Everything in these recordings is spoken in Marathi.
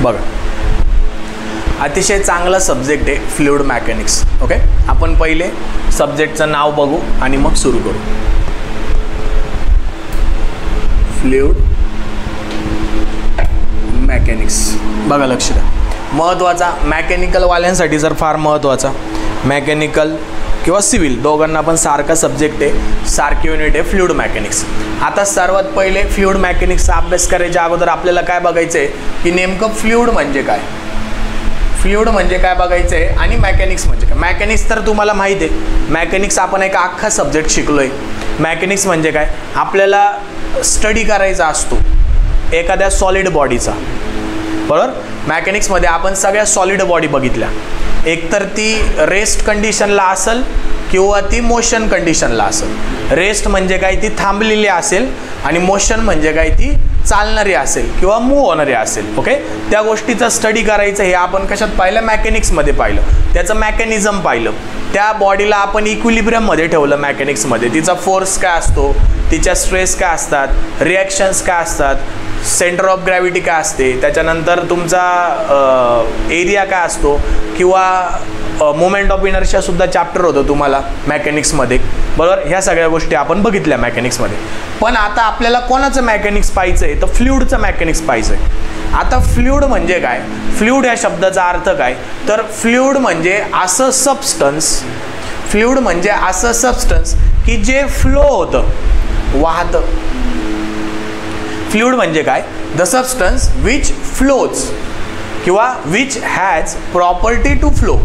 बघा, अतिशय चांगला सब्जेक्ट आहे फ्लुइड मेकॅनिक्स. ओके, आपण पहिले सब्जेक्टचं नाव बघू आणि मग सुरू करू. फ्लुइड मेकॅनिक्स बघा, लक्ष द्या. महत्त्वाचा मेकॅनिकल वाल्यांसाठी जर फार महत्त्वाचा, मेकॅनिकल किंवा सिव्हिल दोघांना पण सारखा सब्जेक्ट आहे, सारखी युनिट आहे फ्लुइड मेकॅनिक्स. आता सर्वात पहिले फ्लुइड मेकॅनिक्सचा अभ्यास करायच्या अगोदर आपल्याला काय बघायचं आहे की नेमकं फ्लुइड म्हणजे काय, फ्लुइड म्हणजे काय बघायचं आहे आणि मेकॅनिक्स म्हणजे काय. मेकॅनिक्स तर तुम्हाला माहीत आहे, मेकॅनिक्स आपण एक अख्खा सब्जेक्ट शिकलो आहे. मेकॅनिक्स म्हणजे काय, आपल्याला स्टडी करायचा असतो एखाद्या सॉलिड बॉडीचा, बरोबर. मेकॅनिक्समध्ये आपण सगळ्या सॉलिड बॉडी बघितल्या, एकतर ती रेस्ट कंडिशनला असेल किंवा ती मोशन कंडिशनला असेल. रेस्ट म्हणजे काय, ती थांबलेली असेल, आणि मोशन म्हणजे काय, ती चालणारी असेल किंवा मूव्ह होणारी असेल. ओके, त्या गोष्टीचा स्टडी करायचं हे आपण कशात पाहिलं, मेकॅनिक्समध्ये पाहिलं. त्याचं मेकॅनिझम पाहिलं, त्या बॉडीला आपण इक्विलिब्रियममध्ये ठेवलं मेकॅनिक्समध्ये. तिचा फोर्स काय असतो, तिच्या स्ट्रेस काय असतात, रिॲक्शन्स काय असतात, सेंटर ऑफ ग्रॅव्हिटी काय असते, त्याच्यानंतर तुमचा एरिया काय असतो, किंवा मोमेंट ऑफ इनर्शियासुद्धा चॅप्टर होतं तुम्हाला मेकॅनिक्समध्ये, बरोबर. ह्या सगळ्या गोष्टी आपण बघितल्या मेकॅनिक्समध्ये. पण आता आपल्याला कोणाचं मेकॅनिक्स पाहिजे आहे, तर फ्लुइडचं मेकॅनिक्स पाहिजे आहे. आता फ्लुइड म्हणजे काय, फ्लुइड या शब्दाचा अर्थ काय, तर फ्लुइड म्हणजे असं सबस्टन्स, फ्लुइड म्हणजे असं सबस्टन्स की जे फ्लो होतं, वाहतं. फ्लुइड म्हणजे काय, द सबस्टन्स विच फ्लोज किंवा which has property to flow.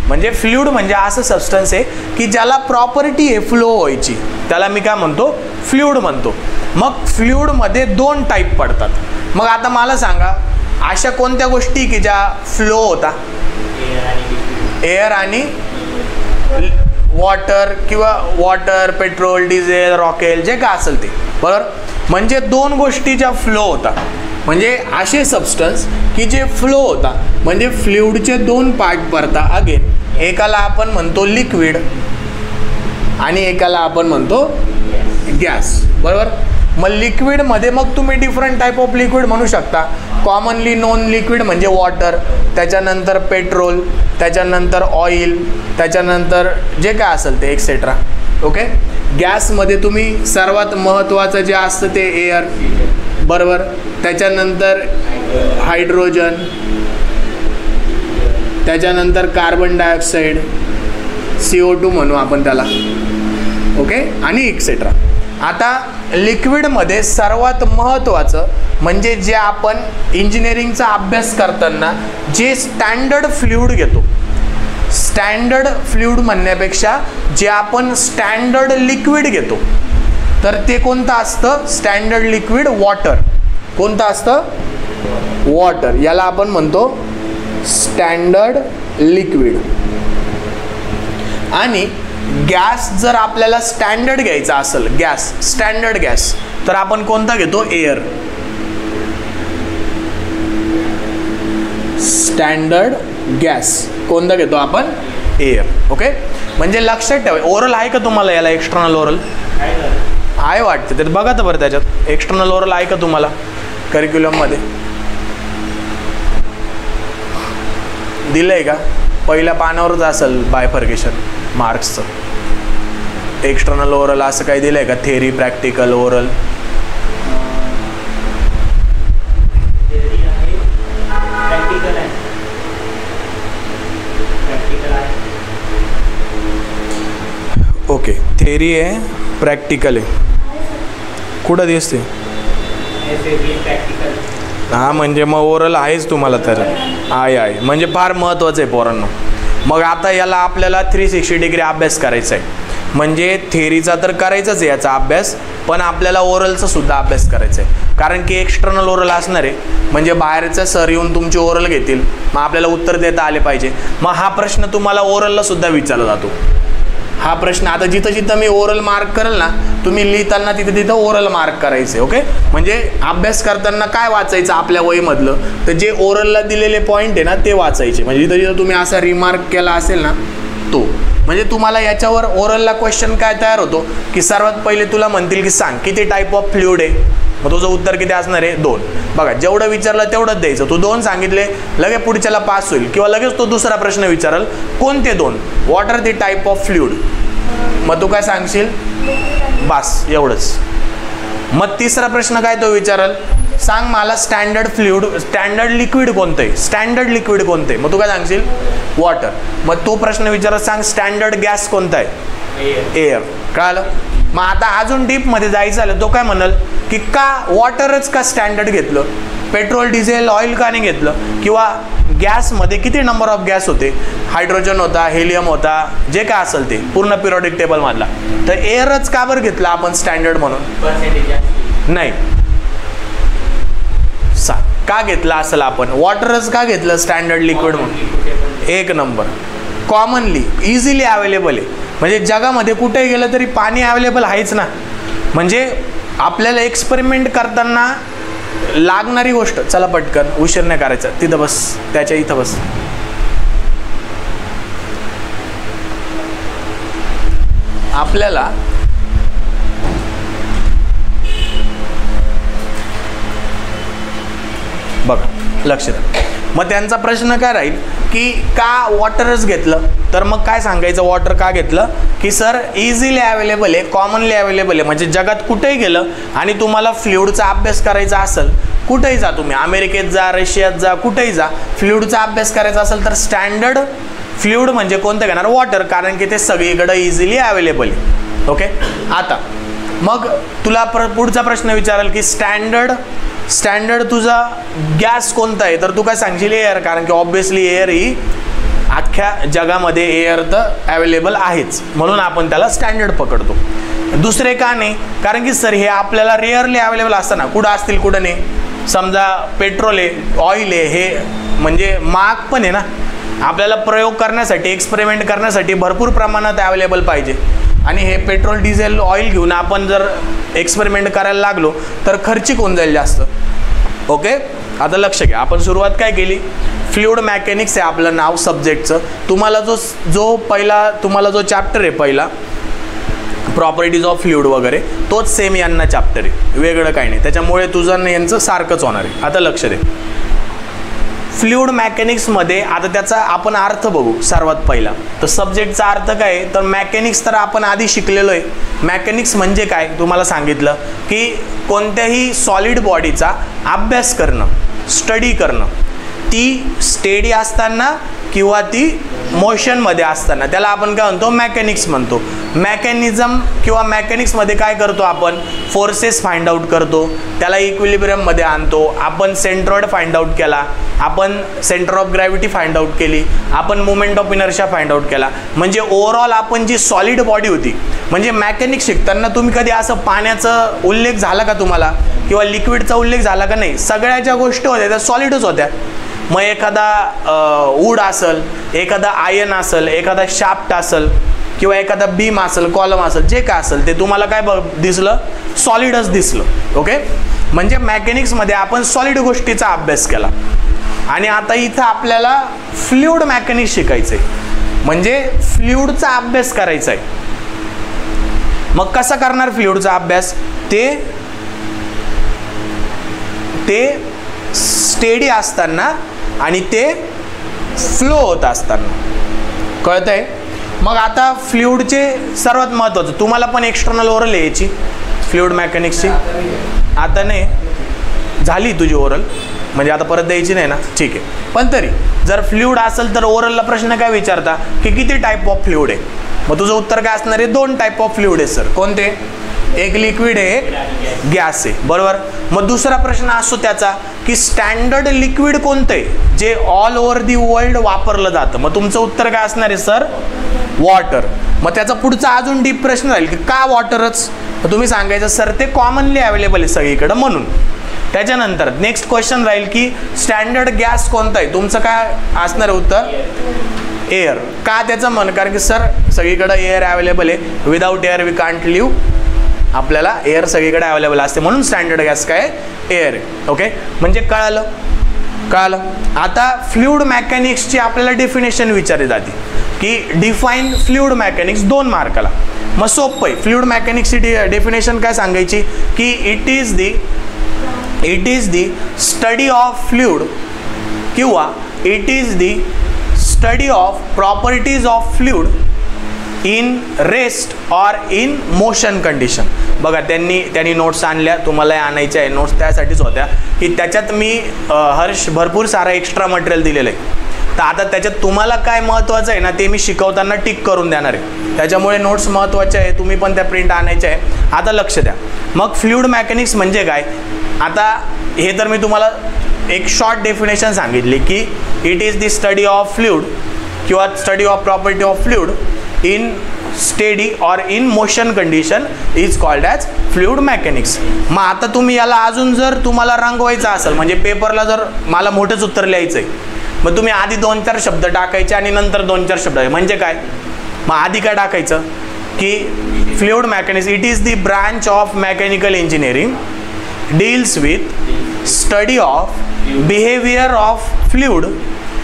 म्हणजे फ्लुइड म्हणजे असं सबस्टन्स आहे की ज्याला प्रॉपर्टी आहे फ्लो व्हायची, त्याला मी काय म्हणतो, फ्लुइड म्हणतो. मग फ्लुइडमध्ये दोन टाईप पडतात. मग आता मला सांगा, अशा कोणत्या गोष्टी की ज्या फ्लो होता, एअर आणि वॉटर, किंवा वॉटर, पेट्रोल, डिझेल, रॉकेल, जे काय असेल ते, बरोबर. म्हणजे दोन गोष्टी ज्या फ्लो होता, म्हणजे असे सबस्टन्स की जे फ्लो होता, म्हणजे फ्लुइडचे दोन पार्ट पडतात. अगेन, एकाला आपण म्हणतो लिक्विड आणि एकाला आपण म्हणतो गॅस, बरोबर. मग लिक्विडमध्ये मग तुम्ही डिफरंट टाईप ऑफ लिक्विड म्हणू शकता. कॉमनली नोन लिक्विड म्हणजे वॉटर, त्याच्यानंतर पेट्रोल, त्याच्यानंतर ऑइल, त्याच्यानंतर जे काय असेल ते एक्सेट्रा. ओके, गॅसमध्ये तुम्ही सर्वात महत्त्वाचं जे असतं ते एअर, बरोबर. त्याच्यानंतर हायड्रोजन, त्याच्यानंतर कार्बन डायऑक्साईड, CO2 म्हणू आपण त्याला. ओके, आणि एक्सेट्रा. आता लिक्विडमध्ये सर्वात महत्त्वाचं म्हणजे जे आपण इंजिनिअरिंगचा अभ्यास करताना जे स्टँडर्ड फ्लुइड घेतो, स्टँडर्ड फ्लुइड म्हणण्यापेक्षा जे आपण स्टँडर्ड लिक्विड घेतो, तर ते कोणतं असतं, स्टँडर्ड लिक्विड वॉटर. कोणतं असतं, वॉटर. याला आपण म्हणतो स्टँडर्ड लिक्विड. आणि गॅस जर आपल्याला स्टँडर्ड घ्यायचा असेल, गॅस, स्टँडर्ड गॅस, तर आपण कोणता घेतो, एअर. स्टँडर्ड गॅस कोणता घेतो आपण, एअर. ओके, म्हणजे लक्षात ठेवा. ओरल आहे का तुम्हाला याला, एक्सटर्नल ओरल आहे वाटतं, तर बघा तर बरं त्याच्यात एक्सटर्नल ओरल आहे का तुम्हाला करिक्युलममध्ये, दिलंय का. पहिल्या पानावरच असेल बायफर्केशन मार्क्सचं. एक्सटर्नल ओरल असं काही दिलंय का, theory, practical, oral. Okay, theory आहे, प्रॅक्टिकल आहे. कुठं दिसते, हां, म्हणजे मग ओरल आहेच तुम्हाला. तर आहे, म्हणजे फार महत्त्वाचं आहे पोरांनो. मग आता याला आपल्याला 360 डिग्री अभ्यास करायचा आहे. म्हणजे थेरीचा तर करायचाच आहे याचा अभ्यास, पण आपल्याला ओरलचा सुद्धा अभ्यास करायचा आहे. कारण की एक्सटर्नल ओरल असणार आहे, म्हणजे बाहेरचं सर येऊन तुमचे ओरल घेतील, मग आपल्याला उत्तर देता आले पाहिजे. मग हा प्रश्न तुम्हाला ओरलला सुद्धा विचारला जातो. हा प्रश्न आता जिथं जिथं मी ओरल मार्क करेल ना, तुम्ही लिहिताना तिथं तिथं ओरल मार्क करायचे. ओके, म्हणजे अभ्यास करताना काय वाचायचं आपल्या वहीमधलं, तर जे ओरलला दिलेले पॉईंट आहे ना ते वाचायचे. म्हणजे जिथं जिथं तुम्ही असा रिमार्क केला असेल ना तो. म्हणजे तुम्हाला याच्यावर ओरलला क्वेश्चन काय तयार होतो की सर्वात पहिले तुला म्हणतील की सांग किती टाईप ऑफ फ्लुइड आहे, मग तुझं उत्तर किती असणार आहे 2. बघा जेवढं विचारलं तेवढंच द्यायचं. तू 2 सांगितले लगेच पुढच्याला पास होईल किंवा लगेच तो दुसरा प्रश्न विचारल कोणते 2, what are the type of fluid, मग तू काय सांगशील बास एवढंच. मग तिसरा प्रश्न काय तो विचारल, सांग मला स्टँडर्ड फ्लुइड स्टँडर्ड लिक्विड कोणतं आहे, स्टँडर्ड लिक्विड कोणतं आहे, मग तू काय सांगशील वॉटर. मग तो प्रश्न विचारत सांग स्टँडर्ड गॅस कोणता आहे, एअर. कळालं. मग आता अजून डीपमध्ये जायचं झालं तो काय म्हणाल की का वॉटरच का स्टँडर्ड घेतलं, पेट्रोल डिझेल ऑइल का नाही घेतलं, किंवा गॅसमध्ये किती नंबर ऑफ गॅस होते, हायड्रोजन होता, हेलियम होता, जे काय असेल ते पूर्ण पिरियडिक टेबलमधला, तर एअरच का बरं घेतला आपण स्टँडर्ड म्हणून नाही, का घेतला असेल आपण वॉटरच का घेतलं स्टँडर्ड लिक्विड म्हणून, 1 नंबर कॉमनली इझिली अवेलेबल आहे. म्हणजे जगामध्ये कुठेही गेलं तरी पाणी अवेलेबल आहेच ना. म्हणजे आपल्याला एक्सपेरिमेंट करताना लागणारी गोष्ट, चला पटकन उशीर नाही करायचा, तिथं बस, त्याच्या इथं बस. आपल्याला बघा लक्ष द्या. मग त्यांचा प्रश्न काय राहील की का वॉटरच घेतलं, तर मग काय सांगायचं वॉटर का घेतलं की सर इझिली अवेलेबल आहे, कॉमनली अवेलेबल आहे. म्हणजे जगात कुठेही गेलं आणि तुम्हाला फ्लुइडचा अभ्यास करायचा असेल, कुठेही जा तुम्ही, अमेरिकेत जा, रशियात जा, कुठेही जा, फ्लुइडचा अभ्यास करायचा असेल तर स्टँडर्ड फ्लुइड म्हणजे कोणतं घेणार, वॉटर, कारण की ते सगळीकडे इझिली अवेलेबल आहे. ओके. आता मग तुला पुढचा प्रश्न विचारेल की स्टँडर्ड तुझा गॅस कोणता आहे, तर तू काय सांगशील एअर, कारण की ऑब्विसली एअर ही अख्ख्या जगामध्ये एअर तर अवेलेबल आहेच, म्हणून आपण त्याला स्टँडर्ड पकडतो. दुसरे का नाही, कारण की सर हे आपल्याला रेअरली अवेलेबल असतं ना, कुठं असतील कुठं नाही. समजा पेट्रोल आहे, ऑइल आहे, हे म्हणजे महाग पण आहे ना, आपल्याला प्रयोग करण्यासाठी, एक्सपेरिमेंट करण्यासाठी भरपूर प्रमाणात अवेलेबल पाहिजे. आणि हे पेट्रोल डिझेल ऑइल घेऊन आपण जर एक्सपेरिमेंट करायला लागलो तर खर्चिक होऊन जाईल जास्त. ओके. आता लक्ष घ्या, आपण सुरुवात काय केली, फ्लुइड मेकॅनिक्स आहे आपलं नाव सब्जेक्टचं. तुम्हाला तुम्हाला जो चॅप्टर आहे पहिला प्रॉपर्टीज ऑफ फ्लुइड वगैरे, तोच सेम यांना चॅप्टर आहे, वेगळं काही नाही. त्याच्यामुळे तुझं यांचं सारखंच होणार आहे. आता लक्ष दे, फ्लुइड मेकॅनिक्समध्ये आता त्याचा आपण अर्थ बघू सर्वात पहिला. तर सब्जेक्टचा अर्थ काय, तर मेकॅनिक्स तर आपण आधी शिकलेलो आहे. मेकॅनिक्स म्हणजे काय तुम्हाला सांगितलं की कोणत्याही सॉलिड बॉडीचा अभ्यास करणं, स्टडी करणं, ती स्टेडी असताना किंवा ती मोशनमध्ये असताना, त्याला आपण काय म्हणतो मेकॅनिक्स म्हणतो. मेकॅनिझम किंवा मेकॅनिक्समध्ये काय करतो आपण, फोर्सेस फाइंड आउट करतो, त्याला इक्विलिब्रियममध्ये आणतो. आपण सेंट्रॉइड फाइंड आउट केला, आपण centre of gravity find out केली, आपण movement of inertia find out केला. म्हणजे ओव्हरऑल आपण जी सॉलिड बॉडी होती, म्हणजे मेकॅनिक्स शिकताना तुम्ही कधी असं पाण्याचा उल्लेख झाला का तुम्हाला, किंवा लिक्विडचा उल्लेख झाला का नाही, सगळ्या ज्या गोष्टी होत्या त्या सॉलिडच होत्या. मग एखादा वूड असेल, एखादा आयर्न असेल, एखादा शाफ्ट असेल, किंवा एखादा बीम असेल, कॉलम असेल, जे काय असेल ते तुम्हाला काय दिसलं, सॉलिडच दिसलं. ओके. म्हणजे मेकॅनिक्समध्ये आपण सॉलिड गोष्टीचा अभ्यास केला. आणि आता इथं आपल्याला फ्लुइड मेकॅनिक्स शिकायचं आहे, म्हणजे फ्लुइडचा अभ्यास करायचा आहे. मग कसा करणार फ्लुइडचा अभ्यास, ते स्टेडी असताना आणि ते फ्लो होत असताना. कळतंय. मग आता फ्लुइडचे सर्वात महत्त्वाचं, तुम्हाला पण एक्सटर्नल ओरल आहे याची फ्लुइड मेकॅनिक्सची, आता नाही झाली तुझी ओरल, म्हणजे आता परत द्यायची नाही ना, ठीक आहे. पण तरी जर फ्लुइड असेल तर ओरलला प्रश्न काय विचारता की किती टाईप ऑफ फ्लुइड आहे, मग तुझं उत्तर काय असणार आहे, 2 टाईप ऑफ फ्लुइड आहे सर. कोणते, एक लिक्विड आहे, एक गॅस आहे, बरोबर. मग दुसरा प्रश्न असतो त्याचा की स्टँडर्ड लिक्विड कोणतं आहे जे ऑल ओव्हर दी वर्ल्ड वापरलं जातं, मग तुमचं उत्तर काय असणार आहे सर, वॉटर. मग त्याचा पुढचा अजून डीप प्रश्न राहील की का वॉटरच, तर तुम्ही सांगायचं सर ते कॉमनली अवेलेबल आहे सगळीकडं म्हणून. त्याच्यानंतर नेक्स्ट क्वेश्चन राहील की स्टँडर्ड गॅस कोणता आहे, तुमचं काय असणार आहे उत्तर, एअर. का त्याचं म्हण, कारण की सर सगळीकडं एअर अवेलेबल आहे, without air we can't live, आपल्याला एअर सगळीकडे अवेलेबल असते म्हणून स्टँडर्ड गॅस काय एअर आहे. ओके. म्हणजे कळालं. कळलं. आता फ्लुइड मेकॅनिक्सची आपल्याला डेफिनेशन विचारली जाते की डिफाईन फ्लुइड मेकॅनिक्स 2 मार्काला. मग सोपं आहे. फ्लुइड मेकॅनिक्सची डेफिनेशन काय सांगायची की it is the study of fluid किंवा it is the study of properties of fluid in rest or in motion condition. बघा त्यांनी नोट्स आणल्या, तुम्हाला आणायच्या आहे नोट्स, त्यासाठीच होत्या की त्याच्यात मी भरपूर सारा एक्स्ट्रा मटेरियल दिलेलं आहे. तर आता त्याच्यात तुम्हाला काय महत्त्वाचं आहे ना ते मी शिकवताना टिक करून देणार आहे. त्याच्यामुळे नोट्स महत्त्वाचे आहे, तुम्ही पण त्या प्रिंट आणायच्या आहे. आता लक्ष द्या. मग फ्लुइड मेकॅनिक्स म्हणजे काय. आता हे तर मी तुम्हाला एक शॉर्ट डेफिनेशन सांगितली की it is the study of fluid किंवा study of property of fluid in steady or in motion condition is called as fluid mechanics. मग आता तुम्ही याला अजून जर तुम्हाला रंगवायचं असेल म्हणजे पेपरला जर मला मोठंच उत्तर लिहायचं आहे मग तुम्ही आधी 2-4 शब्द टाकायचे आणि नंतर 2-4 शब्द. म्हणजे काय, मग आधी काय टाकायचं की fluid mechanics it is the branch of mechanical engineering deals with study of behaviour of fluid.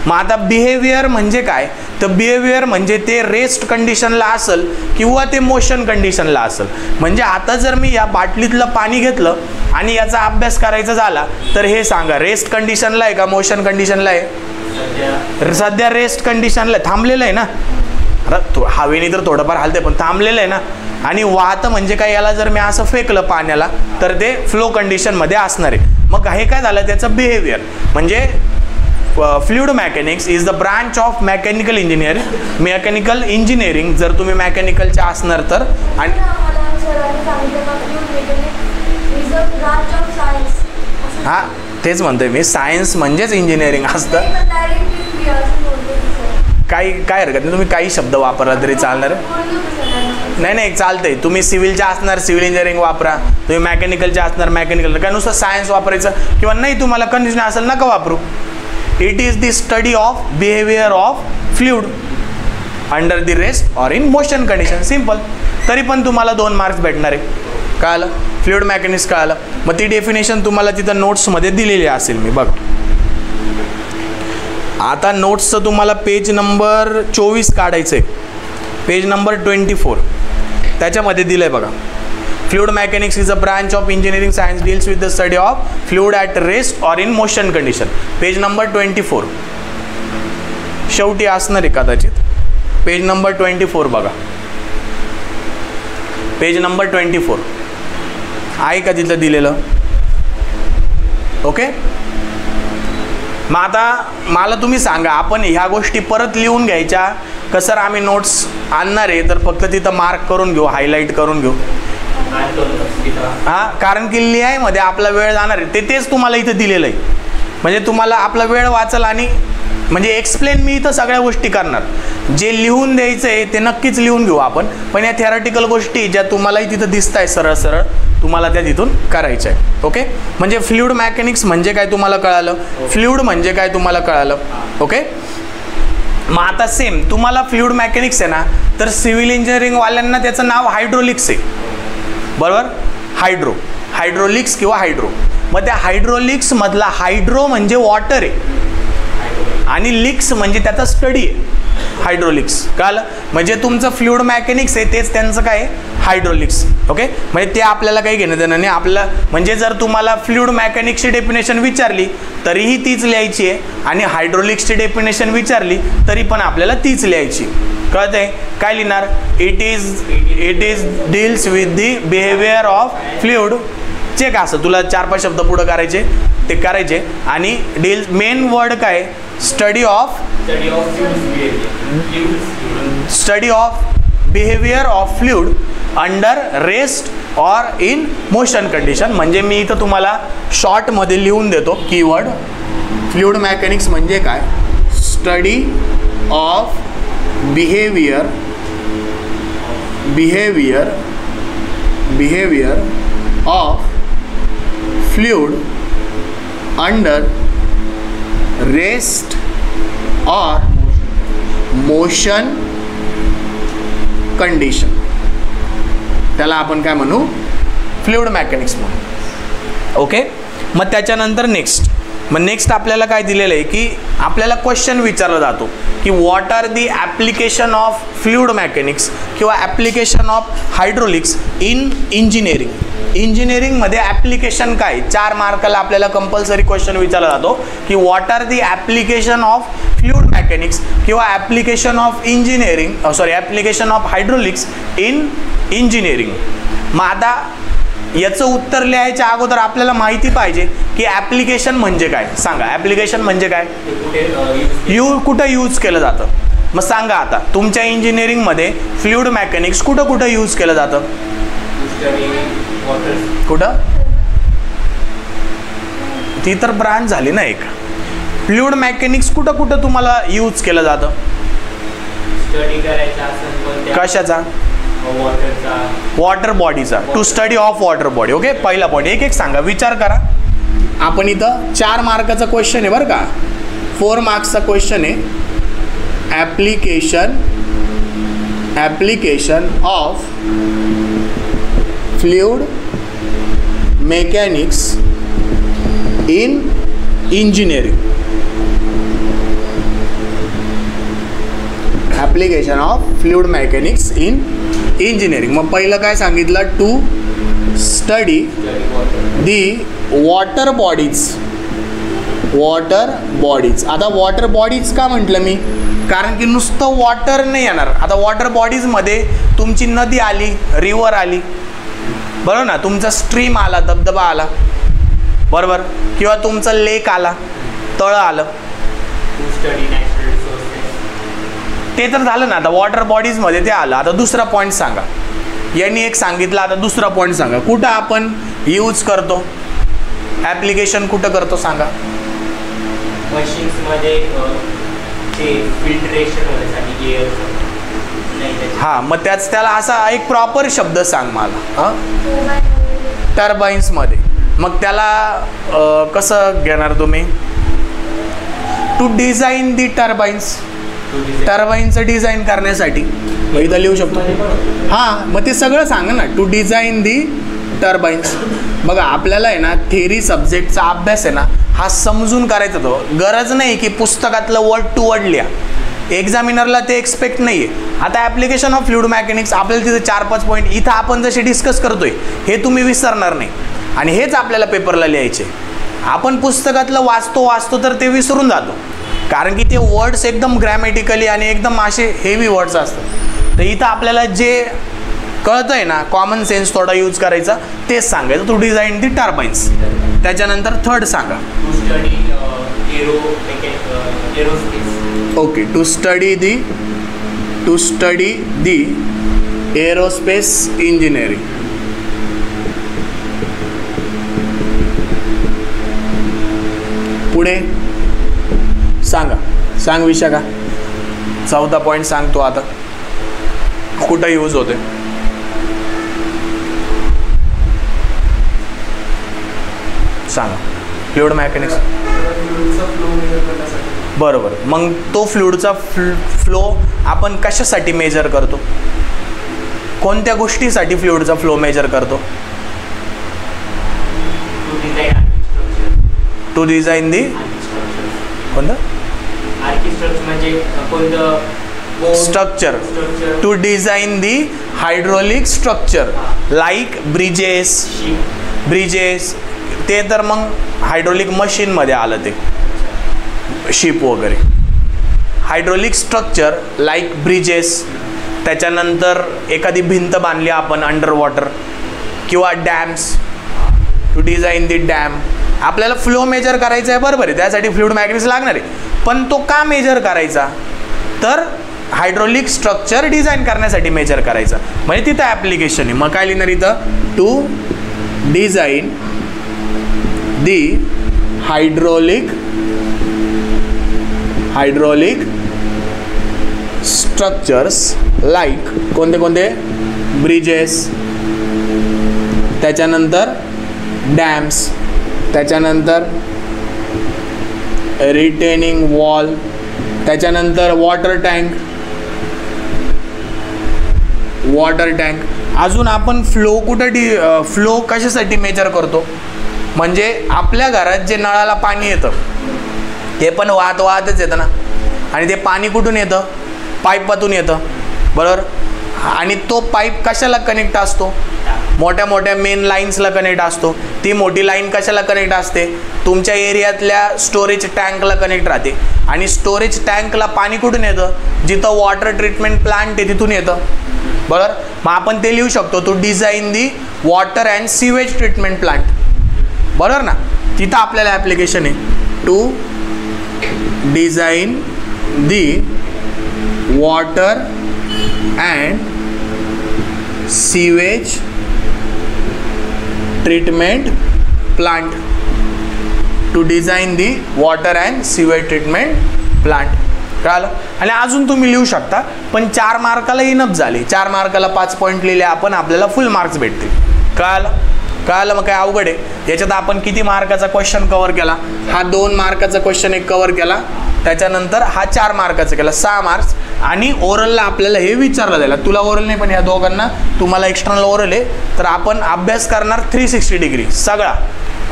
मग आता बिहेवियर म्हणजे काय, तर बिहेवियर म्हणजे ते रेस्ट कंडिशनला असेल किंवा ते मोशन कंडिशनला असेल. म्हणजे आता जर मी या बाटलीतलं पाणी घेतलं आणि याचा अभ्यास करायचा झाला तर हे सांगा रेस्ट कंडिशनला आहे का मोशन कंडिशनला आहे. सध्या रेस्ट कंडिशनला थांबलेलं आहे ना. अरे हवेने तर थोडंफार हालते पण थांबलेलं आहे ना. आणि वाहतं म्हणजे काय, याला जर मी असं फेकलं पाण्याला तर ते फ्लो कंडिशनमध्ये असणार आहे. मग हे काय झालं त्याचं बिहेवियर. म्हणजे fluid mechanics is the branch of mechanical engineering जर तुम्ही मेकॅनिकलचे असणार तर. आणि हां तेच म्हणतोय मी, सायन्स म्हणजेच इंजिनिअरिंग असतं. काय हरकत नाही, तुम्ही काही शब्द वापरला तरी चालणार. नाही चालतंय. तुम्ही सिव्हिलचे असणार सिव्हिल इंजिनिअरिंग वापरा, तुम्ही मेकॅनिकलचे असणार मेकॅनिकल, काय नुसतं सायन्स वापरायचं किंवा नाही तुम्हाला कन्फ्युजन असेल नका वापरू. It is the study of behaviour of fluid under the rest or in motion condition. Simple. तरी पण तुम्हाला 2 मार्क्स भेटणार आहे. कळालं, फ्लुइड मेकॅनिक्स कळालं. मग ती डेफिनेशन तुम्हाला तिथं नोट्समध्ये दिलेली असेल मी बघ. आता नोट्सचं तुम्हाला पेज नंबर 24 काढायचं आहे. पेज नंबर 24 त्याच्यामध्ये दिलं आहे बघा. Fluid mechanics is a branch of engineering science deals with the study of fluid at rest or in motion condition. Page number 24 शेवटी असणार आहे कदाचित. पेज नंबर 24 बघा. पेज नंबर 24 आहे का तिथं दिलेलं. ओके. मग आता मला तुम्ही सांगा आपण ह्या गोष्टी परत लिहून घ्यायच्या का सर आम्ही नोट्स आणणार आहे तर फक्त तिथं मार्क करून घेऊ, हायलाईट करून घेऊ. हां कारण की लिहायमध्ये आपला वेळ जाणार आहे. तेच तुम्हाला इथं दिलेलं आहे. म्हणजे तुम्हाला आपला वेळ वाचल आणि म्हणजे एक्सप्लेन मी इथं सगळ्या गोष्टी करणार. जे लिहून द्यायचं आहे ते नक्कीच लिहून घेऊ आपण. पण या थेरॉटिकल गोष्टी ज्या तुम्हालाही तिथं दिसत आहे सरळ सरळ तुम्हाला त्या तिथून करायचं आहे. ओके. म्हणजे फ्लुइड मेकॅनिक्स म्हणजे काय तुम्हाला कळालं, फ्लुइड म्हणजे काय तुम्हाला कळालं. ओके. मग आता सेम तुम्हाला फ्लुइड मेकॅनिक्स आहे ना तर सिव्हिल इंजिनिअरिंगवाल्यांना त्याचं नाव हायड्रोलिक्स आहे बरोबर. हायड्रोलिक्स किंवा हायड्रो. मग त्या हायड्रोलिक्समधला हायड्रो म्हणजे वॉटर आहे आणि लिक्स म्हणजे त्याचा स्टडी आहे हायड्रोलिक्स. कळलं. म्हणजे तुमचं फ्लुइड मेकॅनिक्स आहे तेच त्यांचं काय हायड्रोलिक्स. ओके. म्हणजे ते आपल्याला काही घेणं देणं नाही आपलं. म्हणजे जर तुम्हाला फ्लुइड मेकॅनिक्सची डेफिनेशन विचारली तरीही तीच लिहायची आहे आणि हायड्रोलिक्सची डेफिनेशन विचारली तरी पण आपल्याला तीच लिहायची. कळत आहे काय लिहिणार. It is deals with the behaviour of fluid. Check असं तुला 4-5 शब्द पुढं करायचे ते करायचे. आणि डील मेन वर्ड काय study of behaviour of fluid under rest or in motion condition. म्हणजे मी इथं तुम्हाला शॉर्टमध्ये लिहून देतो कीवर्ड. फ्लुइड मेकॅनिक्स म्हणजे काय study of behaviour of fluid under rest और मोशन कंडिशन. त्याला आपण काय म्हणू फ्लुइड मेकॅनिक्स म्हणू. ओके. मग त्याच्यानंतर नेक्स्ट मग नेक्स्ट आपल्याला काय दिलेलं आहे की आपल्याला क्वेश्चन विचारला जातो की what are the application of fluid mechanics किंवा application of hydraulics in engineering. इंजिनिअरिंगमध्ये ॲप्लिकेशन काय, 4 मार्काला आपल्याला कंपल्सरी क्वेश्चन विचारला जातो की what are the application of fluid mechanics किंवा application of engineering application of hydraulics in engineering. मग आता याचं उत्तर लिहायच्या अगोदर आपल्याला माहिती पाहिजे की ॲप्लिकेशन म्हणजे काय. सांगा ॲप्लिकेशन म्हणजे काय, कुठं यूज केलं जातं. मग सांगा आता तुमच्या इंजिनिअरिंगमध्ये फ्लुइड मेकॅनिक्स कुठं कुठं यूज केलं जातं. कुठं, ती तर ब्रांच झाली ना एक. फ्लुइड मेकॅनिक्स कुठं कुठं तुम्हाला यूज केलं जातं. कशाचा, वॉटर बॉडीचा, to study of water body. Okay, पहिला पॉईंट. एक एक सांगा, विचार करा. आपण इथं 4 मार्काचा क्वेश्चन आहे बरं का, 4 मार्क्सचा क्वेश्चन आहे. Application of fluid mechanics in engineering. Application of fluid mechanics in engineering. मग पहिलं काय सांगितलं, to study the water bodies. आता वॉटर बॉडीज का म्हटलं मी, कारण की नुसतं वॉटर नाही येणार. आता वॉटर बॉडीजमध्ये तुमची नदी आली, रिव्हर आली, बरोबर ना, तुमचा स्ट्रीम आला, धबधबा आला, बरोबर, किंवा तुमचं लेक आला, तळं आलं, ते तर झालं ना. आता वॉटर बॉडीजमध्ये ते आलं. आता दुसरा पॉईंट सांगा, यांनी एक सांगितलं, आता दुसरा पॉईंट सांगा. कुठं आपण यूज करतो, ॲप्लिकेशन कुठं करतो सांगा. मशीन्समध्ये फिल्ट्रेशन होण्यासाठी एअर. हां, मग त्याला असा एक प्रॉपर शब्द सांग मला. टर्बाईन्समध्ये. मग त्याला कसं घेणार तुम्ही, टू डिझाईन दी टर्बाईन्स. टर्बाईनचं डिझाईन करण्यासाठी इथं लिहू शकतो. हां, मग ते सगळं सांगा ना, टू डिझाईन दी टर्बाईन्स. बघा आपल्याला आहे ना थेरी सब्जेक्टचा अभ्यास आहे ना हा समजून करायचा. तो गरज नाही की पुस्तकातलं वर्ड टू वर्ड लिहा, एक्झामिनरला ते एक्सपेक्ट नाही आहे. आता ॲप्लिकेशन ऑफ फ्लुइड मेकॅनिक्स आपल्याला तिथे 4-5 पॉईंट इथं आपण जसे डिस्कस करतोय हे तुम्ही विसरणार नाही, आणि हेच आपल्याला पेपरला लिहायचे. आपण पुस्तकातलं वाचतो तर ते विसरून जातो, कारण की ते वर्ड्स एकदम ग्रॅमॅटिकली आणि एकदम असे हेवी वर्ड्स असतात. तर इथं आपल्याला जे कळतं आहे ना, कॉमन सेन्स थोडा यूज करायचा, तेच सांगायचं. To design the turbines. त्याच्यानंतर थर्ड सांगा. Okay, to study the aerospace engineering. पुढे सांग विशाखा. 4था पॉईंट सांगतो आता, कुठं यूज होते. सांगा. Fluid mechanics. बरोबर. मग तो फ्लुइडचा फ्लो आपण कशासाठी मेजर करतो, कोणत्या गोष्टीसाठी फ्लुइडचा फ्लो मेजर करतो. टू डिझाईन दी कोणतं structure. To design the hydraulic structure like bridges. ते तर मग हायड्रोलिक मशीनमध्ये आलं, ते शिप वगैरे. Hydraulic structure like bridges. त्याच्यानंतर एखादी भिंत बांधली आपण अंडर वॉटर, किंवा dams. To design the dam. आपल्याला फ्लो मेजर करायचा आहे, बरोबर आहे, त्यासाठी फ्लुइड मेकॅनिक्स लागणार आहे. पण तो का मेजर करायचा, तर हायड्रोलिक स्ट्रक्चर डिझाईन करण्यासाठी मेजर करायचा, म्हणजे तिथं ॲप्लिकेशन आहे. मग काय लिहिणार इथं, to design the hydraulic structures like कोणते ब्रिजेस, त्याच्यानंतर डॅम्स, त्याच्यानंतर रिटेनिंग वॉल, त्याच्यानंतर वॉटर टँक. अजून आपण फ्लो कुठं फ्लो कशासाठी मेजर करतो, म्हणजे आपल्या घरात जे नळाला पाणी येतं ते पण वाहतच येतं ना, आणि ते पाणी कुठून येतं? पाईपातून येतं, बरोबर. आणि तो पाईप कशाला कनेक्ट असतो? मोठ्या मोठ्या मेन लाईन्सला कनेक्ट असतो. ती मोठी लाईन कशाला कनेक्ट असते? तुमच्या एरियातल्या स्टोरेज टँकला कनेक्ट राहते. आणि स्टोरेज टँकला पाणी कुठून येतं? जिथं वॉटर ट्रीटमेंट प्लांट आहे तिथून येतं, बरोबर. मग आपण ते लिहू शकतो, to design the water and sewage treatment plant, बरोबर ना. तिथं आपल्याला ॲप्लिकेशन आहे, to design the water and sewage treatment plant, to design the water and sewage treatment plant. कळालं. आणि अजून तुम्ही लिहू शकता, पण 4 मार्काला इनफ झाले. 4 मार्काला 5 पॉईंट लिहिले आपण, आपल्याला फुल मार्क्स भेटतील. कळालं. मग काय अवघड आहे? याच्यात आपण किती मार्काचा क्वेश्चन कव्हर केला? हा 2 मार्काचा क्वेश्चन एक कव्हर केला, त्याच्यानंतर हा 4 मार्काचा केला, 6 मार्क्स. आणि ओरलला आपल्याला हे विचारलं जाईल, तुला ओरल नाही पण या दोघांना तुम्हाला एक्सटर्नल ओरल आहे, तर आपण अभ्यास करणार 360 डिग्री सगळा,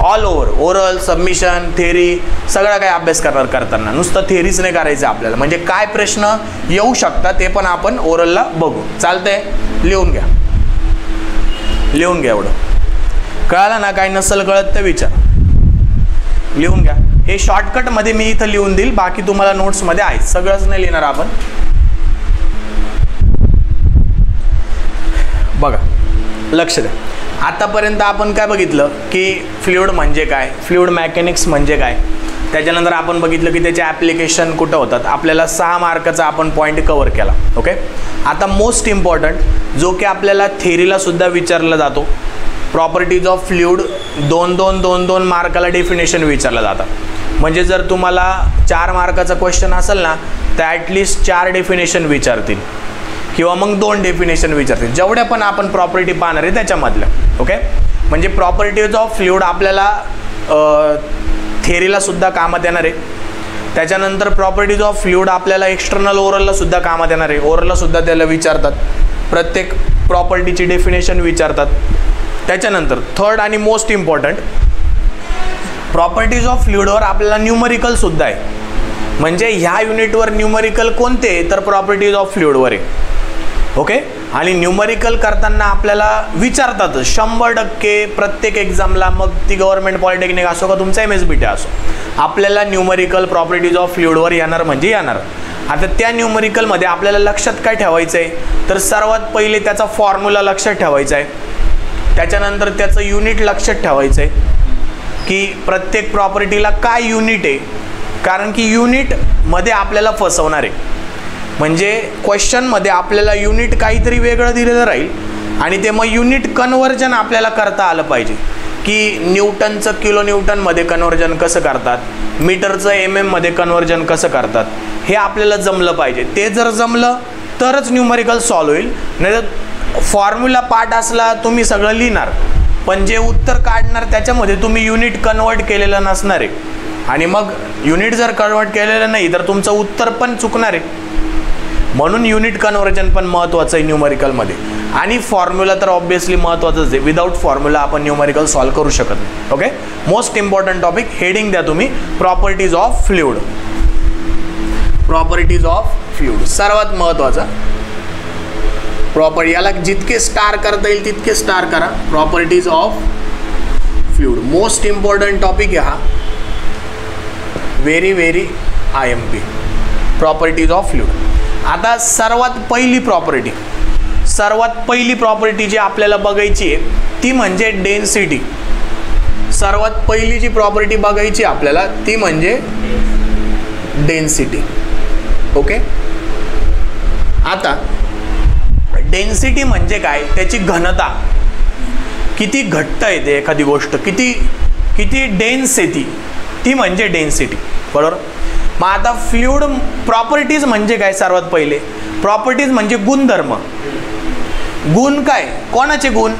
all over. Oral, submission, theory सगळा काही अभ्यास करताना नुसतं थेरीच नाही करायचं आपल्याला. म्हणजे काय प्रश्न येऊ शकतात ते पण आपण ओरलला बघू. चालतंय. लिहून घ्या एवढं. कळालं ना? काय नसेल कळत तर विचार, लिहून घ्या. हे शॉर्टकटमध्ये मी इथं लिहून देईल, बाकी तुम्हाला नोट्समध्ये आहे, सगळंच नाही लिहिणार आपण. बघा, लक्ष द्या. आतापर्यंत आपण काय बघितलं की फ्लुइड म्हणजे काय, फ्लुइड मेकॅनिक्स म्हणजे काय. त्याच्यानंतर आपण बघितलं की त्याचे ॲप्लिकेशन कुठं होतात. आपल्याला 6 मार्काचा आपण पॉईंट कव्हर केला. ओके. आता मोस्ट इम्पॉर्टंट जो की आपल्याला थेरीला सुद्धा विचारला जातो, प्रॉपर्टीज ऑफ फ्लुइड. 2 मार्काला डेफिनेशन विचारलं जातं. म्हणजे जर तुम्हाला 4 मार्काचा क्वेश्चन असेल ना, तर ॲटलिस्ट 4 डेफिनेशन विचारतील किंवा मग 2 डेफिनेशन विचारतील, जेवढ्या पण आपण प्रॉपर्टी पाहणार आहे त्याच्यामधल्या. ओके. म्हणजे प्रॉपर्टीज ऑफ फ्लुइड आपल्याला थेरीला सुद्धा कामात येणार आहे. त्याच्यानंतर प्रॉपर्टीज ऑफ फ्लुइड आपल्याला एक्सटर्नल ओरलला सुद्धा कामात येणार आहे. ओरलला सुद्धा त्याला विचारतात, प्रत्येक प्रॉपर्टीची डेफिनेशन विचारतात. त्याच्यानंतर थर्ड आणि मोस्ट इम्पॉर्टंट, प्रॉपर्टीज ऑफ फ्लुइडवर आपल्याला न्यूमरिकल सुद्धा आहे. म्हणजे ह्या युनिटवर न्यूमरिकल कोणते, तर प्रॉपर्टीज ऑफ फ्लुइडवर आहे. ओके. आणि न्यूमरिकल करताना आपल्याला विचारतात 100% प्रत्येक एक्झामला, मग ती गव्हर्नमेंट पॉलिटेक्निक असो का तुमचा MSBT असो, आपल्याला न्यूमरिकल प्रॉपर्टीज ऑफ फ्लुइडवर येणार म्हणजे येणार. आता त्या न्यूमरिकलमध्ये आपल्याला लक्षात काय ठेवायचं आहे, तर सर्वात पहिले त्याचा फॉर्म्युला लक्षात ठेवायचा आहे. त्याच्यानंतर त्याचं युनिट लक्षात ठेवायचं आहे की प्रत्येक प्रॉपर्टीला काय युनिट आहे, कारण की युनिटमध्ये आपल्याला फसवणार आहे. म्हणजे क्वेश्चनमध्ये आपल्याला युनिट काहीतरी वेगळं दिलेलं राहील आणि ते मग युनिट कन्व्हर्जन आपल्याला करता आलं पाहिजे, की न्यूटनचं किलो न्यूटनमध्ये कन्व्हर्जन कसं करतात, मीटरचं MM मध्ये कन्व्हर्जन कसं करतात, हे आपल्याला जमलं पाहिजे. ते जर जमलं तरच न्यूमरिकल सॉल्व्ह होईल. नाहीतर फॉर्म्युला पार्ट असला तुम्ही सगळं लिहिणार, पण जे उत्तर काढणार त्याच्यामध्ये तुम्ही युनिट कन्वर्ट केलेलं नसणार आहे. आणि मग युनिट जर कन्वर्ट केलेलं नाही तर तुमचं उत्तर पण चुकणार आहे. म्हणून युनिट कन्व्हर्जन पण महत्त्वाचं आहे न्यूमरिकलमध्ये. आणि फॉर्म्युला तर ऑब्विसली महत्त्वाचंच आहे. विदाऊट फॉर्म्युला आपण न्यूमरिकल सॉल्व्ह करू शकत नाही. Okay. Most important topic, heading द्या तुम्ही, properties of fluid. Properties of fluid सर्वात महत्त्वाचा प्रॉपर्टी, याला जितके स्टार करता येईल तितके स्टार करा. Properties of fluid most important topic आहे हा. Very IMP. Properties of fluid. आता सर्वात पहिली प्रॉपर्टी जी आपल्याला बघायची आहे ती म्हणजे डेन्सिटी. सर्वात पहिली जी प्रॉपर्टी बघायची आपल्याला ती म्हणजे डेन्सिटी. ओके. आता डेन्सिटी म्हणजे काय, त्याची घनता, किती घट्ट आहे ते एखादी गोष्ट, किती डेन्स आहे ती म्हणजे डेन्सिटी. बरोबर. मग आता फ्लुइड प्रॉपर्टीज म्हणजे काय, सर्वात पहिले प्रॉपर्टीज म्हणजे गुणधर्म. गुण काय, कोणाचे गुण,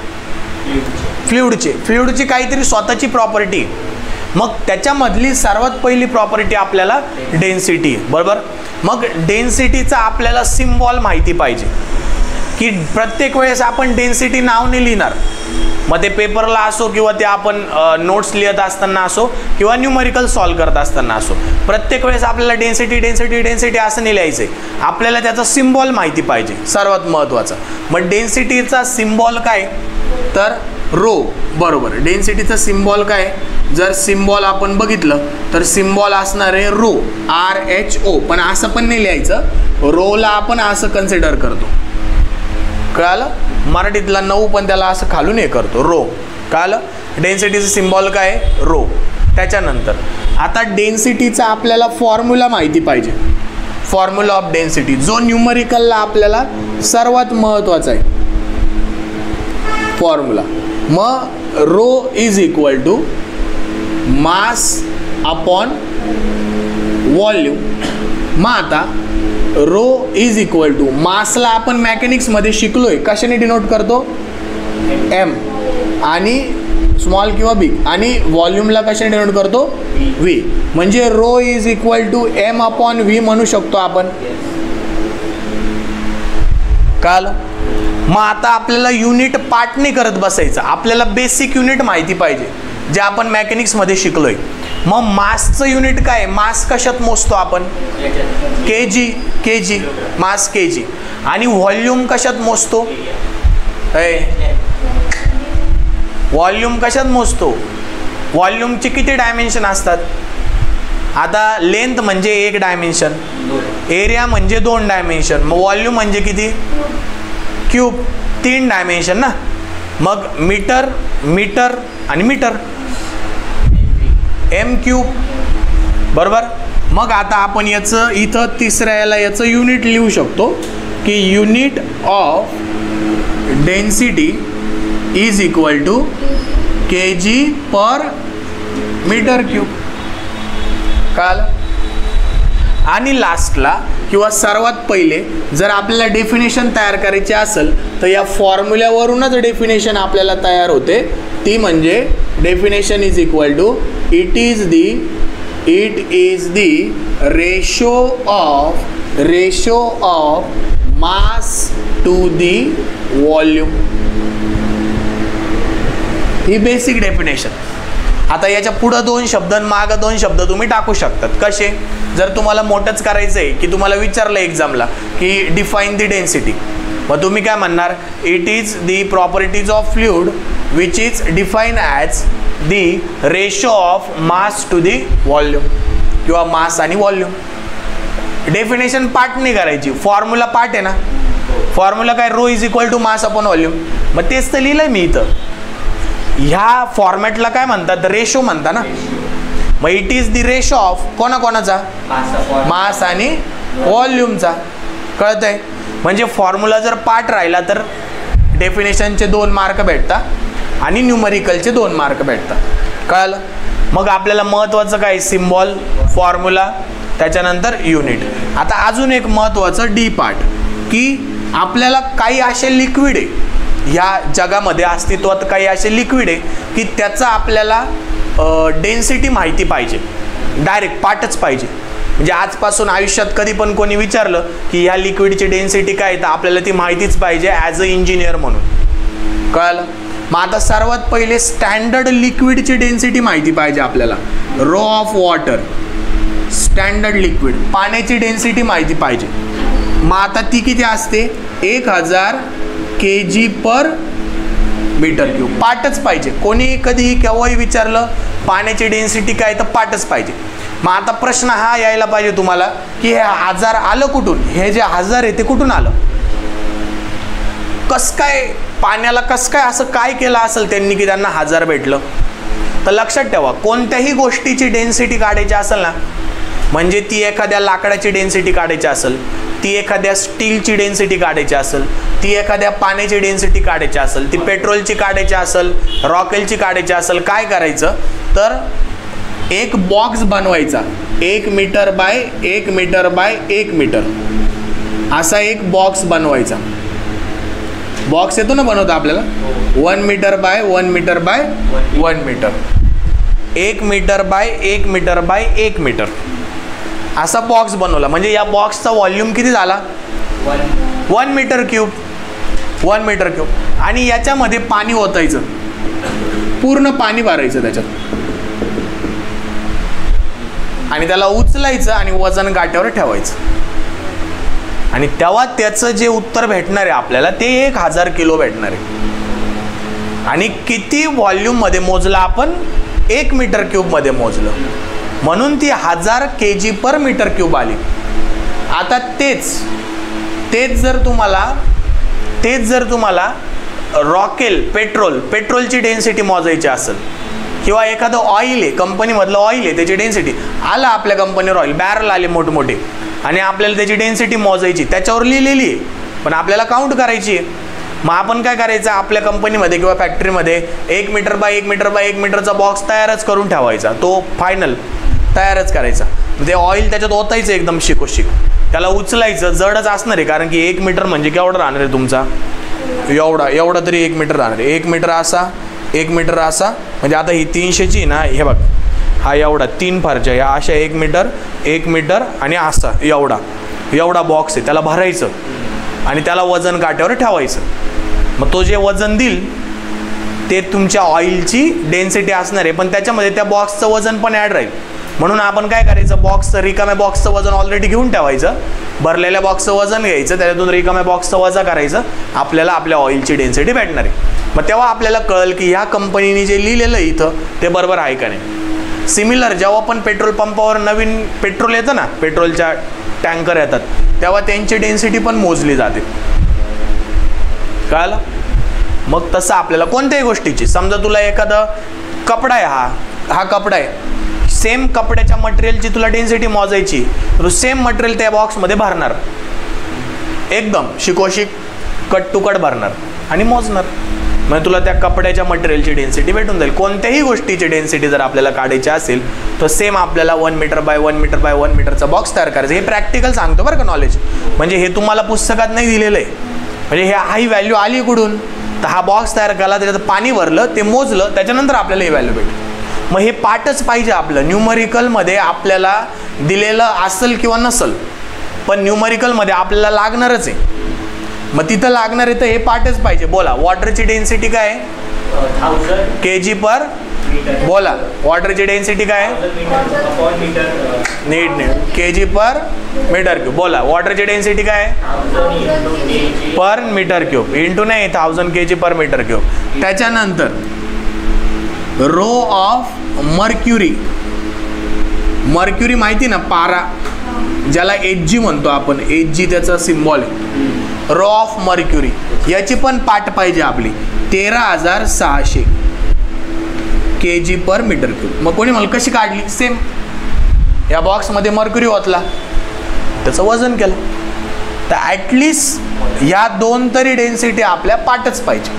फ्लुइडची काहीतरी स्वतःची प्रॉपर्टी. मग त्याच्यामधली सर्वात पहिली प्रॉपर्टी आपल्याला डेन्सिटी. बरोबर. मग डेन्सिटीचा आपल्याला सिम्बॉल माहिती पाहिजे की प्रत्येक वेळेस आपण डेन्सिटी नाव नाही लिहिणार, मग ते पेपरला असो किंवा ते आपण नोट्स लिहित असताना असो किंवा न्यूमरिकल सॉल्व करत असताना असो, प्रत्येक वेळेस आपल्याला डेन्सिटी डेन्सिटी डेन्सिटी असं नाही लिहायचं आहे, आपल्याला त्याचा सिम्बॉल माहिती पाहिजे सर्वात महत्त्वाचं. मग डेन्सिटीचा सिम्बॉल काय, तर रो. बरोबर, डेन्सिटीचा सिम्बॉल काय, जर सिम्बॉल आपण बघितलं तर सिम्बॉल असणार आहे रो, RHO. पण असं पण नाही लिहायचं, रोला आपण असं कन्सिडर करतो, कळालं. मराठीतला 9 पण त्याला असं खालून हे करतो, रो. कळालं. डेन्सिटीचं सिम्बॉल काय, रो. त्याच्यानंतर आता डेन्सिटीचा आपल्याला फॉर्म्युला माहिती पाहिजे, फॉर्म्युला ऑफ डेन्सिटी, जो न्यूमरिकलला आपल्याला सर्वात महत्त्वाचा आहे फॉर्म्युला. मग rho is equal to mass upon volume. मग आता रो इज इक्वल टू, मासला आपण मॅकॅनिक्समध्ये शिकलोय कशाने डिनोट करतो, M आणि स्मॉल किंवा बिग, आणि वॉल्यूमला कशाने डिनोट करतो, V. म्हणजे rho is equal to M upon V म्हणू शकतो आपण. कळलं. मग आता आपल्याला युनिट पार्ट नाही करत बसायचं, आपल्याला बेसिक युनिट माहिती पाहिजे जे आपण मॅकॅनिक्समध्ये शिकलोय. मग मासचं युनिट काय, मास कशात मोजतो आपण, केजी, मास केजी. आणि व्हॉल्यूम कशात मोजतो, व्हॉल्यूम कशात मोजतो, व्हॉल्यूमचे किती डायमेन्शन असतात, आता लेंथ म्हणजे 1 डायमेन्शन, एरिया म्हणजे 2 डायमेन्शन, मग व्हॉल्यूम म्हणजे किती, क्यूब, 3 डायमेन्शन ना. मग मीटर आणि मीटर, M क्यूब. बरोबर. मग आता आपण याचं इथं तिसऱ्या याला याचं युनिट लिहू शकतो की unit of density is equal to kg per metre cube. कळालं. आणि लास्टला किंवा सर्वात पहिले जर आपल्याला डेफिनेशन तयार करायची असेल तर या फॉर्म्युल्यावरूनच डेफिनेशन आपल्याला तयार होते, ती म्हणजे definition is equal to it is the ratio of mass to the volume. ही बेसिक डेफिनेशन. आता याच्या पुढं 2 शब्द आणि मागं 2 शब्द तुम्ही टाकू शकतात. कसे, जर तुम्हाला मोठंच करायचं आहे की तुम्हाला विचारलं एक्झामला की डिफाईन दी डेन्सिटी, मग तुम्ही काय म्हणणार, it is the properties of fluid which is define as the ratio of mass to the volume किंवा मास आणि व्हॉल्यूम. डेफिनेशन पार्ट नाही करायची, फॉर्म्युला पार्ट आहे ना. फॉर्म्युला काय, rho is equal to mass upon volume. मग तेच तर लिहिलंय मी इथं. ह्या फॉर्मॅटला काय म्हणतात, रेशो म्हणता ना. मग it is the ratio of कोणाचा, मास आणि व्हॉल्यूमचा. कळतंय. म्हणजे फॉर्म्युला जर पार्ट राहिला तर डेफिनेशनचे 2 मार्क भेटतात आणि न्यूमरिकलचे 2 मार्क भेटतात. कळलं. मग आपल्याला महत्त्वाचं काय, सिम्बॉल, फॉर्म्युला, त्याच्यानंतर युनिट. आता अजून एक महत्त्वाचं डी पार्ट, की आपल्याला काही असे लिक्विड आहे ह्या जगामध्ये, अस्तित्वात काही असे लिक्विड आहे की त्याचा आपल्याला डेन्सिटी माहिती पाहिजे, डायरेक्ट पार्टच पाहिजे. म्हणजे आजपासून आयुष्यात कधी पण कोणी विचारलं की ह्या लिक्विडची डेन्सिटी काय, तर आपल्याला ती माहितीच पाहिजे ॲज अ इंजिनियर म्हणून. कळलं. मग आता सर्वात पहिले स्टँडर्ड लिक्विडची डेन्सिटी माहिती पाहिजे आपल्याला. Rho of water, standard liquid, पाण्याची डेन्सिटी माहिती पाहिजे. मग आता ती किती असते, 1000 kg पर मीटर क्यूब. पार्टच पाहिजे. कोणी कधीही केव्हाही विचारलं पाण्याची डेन्सिटी काय, तर पार्टच पाहिजे. मग आता प्रश्न हा यायला पाहिजे तुम्हाला की हे 1000 आलं कुठून, हे जे 1000 आहे ते कुठून आलं, कस काय, पाण्याला कस काय असं काय केलं असेल त्यांनी की त्यांना 1000 भेटलं. तर लक्षात ठेवा, कोणत्याही गोष्टीची डेन्सिटी काढायची असेल ना, म्हणजे ती एखाद्या लाकडाची डेन्सिटी काढायची असेल, ती एखाद्या स्टीलची डेन्सिटी काढायची असेल, ती एखाद्या पाण्याची डेन्सिटी काढायची असेल, ती पेट्रोलची काढायची असेल, रॉकेलची काढायची असेल, काय करायचं तर एक बॉक्स बनवायचा, 1 metre by 1 metre by 1 metre असा एक बॉक्स बनवायचा. बॉक्स येतो ना बनवता आपल्याला, 1 metre by 1 metre by 1 metre, 1 metre by 1 metre by 1 metre असा बॉक्स बनवला. म्हणजे या बॉक्सचा व्हॉल्यूम किती झाला, 1 मीटर क्यूब. 1 metre cube. आणि याच्यामध्ये पाणी ओतायचं, पूर्ण पाणी भरायचं त्याच्यात आणि त्याला उचलायचं आणि वजन काट्यावर ठेवायचं. आणि तेव्हा त्याचं जे उत्तर भेटणार आहे आपल्याला ते 1000 किलो भेटणार आहे. आणि किती व्हॉल्यूममध्ये मोजलं आपण? 1 मीटर क्यूबमध्ये मोजलं, म्हणून ती 1000 kg पर मीटर क्यूब आली. आता तेच जर तुम्हाला पेट्रोलची डेन्सिटी मोजायची असेल किंवा एखादं ऑइल आहे, कंपनीमधलं ऑइल आहे, त्याची डेन्सिटी आला आपल्या कंपनीवर ऑइल, बॅरल आले मोठमोठे आणि आपल्याला त्याची डेन्सिटी मोजायची, त्याच्यावर लिहिलेली आहे पण आपल्याला काउंट करायची आहे. मग आपण काय करायचं, आपल्या कंपनीमध्ये किंवा फॅक्टरीमध्ये 1 मीटर बाय 1 मीटर बाय 1 मीटरचा बॉक्स तयारच करून ठेवायचा, तो फायनल तयारच करायचा. ते ऑइल त्याच्यात ओतायचं एकदम शिकोशिक, त्याला उचलायचं, जडच असणार आहे कारण की 1 मीटर म्हणजे केवढा राहणार आहे तुमचा, एवढा तरी 1 मीटर राहणार आहे. 1 मीटर असा, 1 मीटर असा, म्हणजे आता ही 300ची ना, हे बघ हा एवढा 3 फारच्या या अशा 1 मीटर आणि असा एवढा बॉक्स आहे, त्याला भरायचं आणि त्याला वजन काट्यावर ठेवायचं. मग तो जे वजन देईल ते तुमच्या ऑइलची डेन्सिटी असणार आहे, पण त्याच्यामध्ये त्या बॉक्सचं वजन पण ॲड राहील. म्हणून आपण काय करायचं, रिकाम्या बॉक्सचं वजन ऑलरेडी घेऊन ठेवायचं, भरलेल्या बॉक्सचं वजन घ्यायचं, त्याच्यातून रिकाम्या बॉक्सचं वजा करायचं, आपल्याला आपल्या ऑइलची डेन्सिटी भेटणार आहे. मग तेव्हा आपल्याला कळेल की ह्या कंपनीने जे लिहिलेलं इथं ते बरोबर आहे का नाही. सिमिलर जेव्हा पण पेट्रोल पंपावर नवीन पेट्रोल येतं ना, पेट्रोलच्या टँकर येतात, तेव्हा त्यांची डेन्सिटी पण मोजली जाते, कळलं. मग तसं आपल्याला कोणत्याही गोष्टीची, समजा तुला एखादं कपडा आहे, हा कपडा आहे, सेम कपड्याच्या मटेरियलची तुला डेन्सिटी मोजायची, तर सेम मटेरियल त्या बॉक्समध्ये भरणार, एकदम शिकोशिक कट टू कट भरणार आणि मोजणार, म्हणजे तुला त्या कपड्याच्या मटेरियलची डेन्सिटी भेटून जाईल. कोणत्याही गोष्टीची डेन्सिटी जर आपल्याला काढायची असेल तर सेम आपल्याला 1 मीटर बाय 1 मीटर बाय 1 मीटरचा बॉक्स तयार करायचा. हे प्रॅक्टिकल सांगतो बरं का नॉलेज, म्हणजे हे तुम्हाला पुस्तकात नाही दिलेलं आहे. म्हणजे ही व्हॅल्यू आली कुठून, तर हा बॉक्स तयार केला, त्याच्यात पाणी भरलं, ते मोजलं, त्याच्यानंतर आपल्याला ही व्हॅल्यू भेटली. मग हे पाठच पाहिजे आपलं. न्यूमरिकलमध्ये आपल्याला दिलेलं असेल किंवा नसेल, पण न्यूमरिकलमध्ये आपल्याला लागणारच आहे. मग तिथं लागणार आहे तर हे पाठच पाहिजे. बोला, वॉटरची डेन्सिटी काय आहे? 1000 kg पर मीटर. बोला, वॉटरची डेन्सिटी काय आहे? नीट kg पर मीटर क्यूब. बोला, वॉटरची डेन्सिटी काय आहे? पर मीटर क्यूब. इंटू नाही 1000 kg पर मीटर क्यूब. त्याच्यानंतर रो ऑफ मर्क्युरी माहिती ना, पारा, ज्याला Hg म्हणतो आपण, Hg त्याचा सिम्बॉल आहे. रो ऑफ मर्क्युरी याची पण पाठ पाहिजे आपली, 13600 kg पर मीटर क्यूब. मग कोणी मला कशी काढली? सेम या बॉक्समध्ये मर्क्युरी ओतला, त्याचं वजन केलं, तर ॲटलिस्ट या 2 तरी डेन्सिटी आपल्या पाठच पाहिजे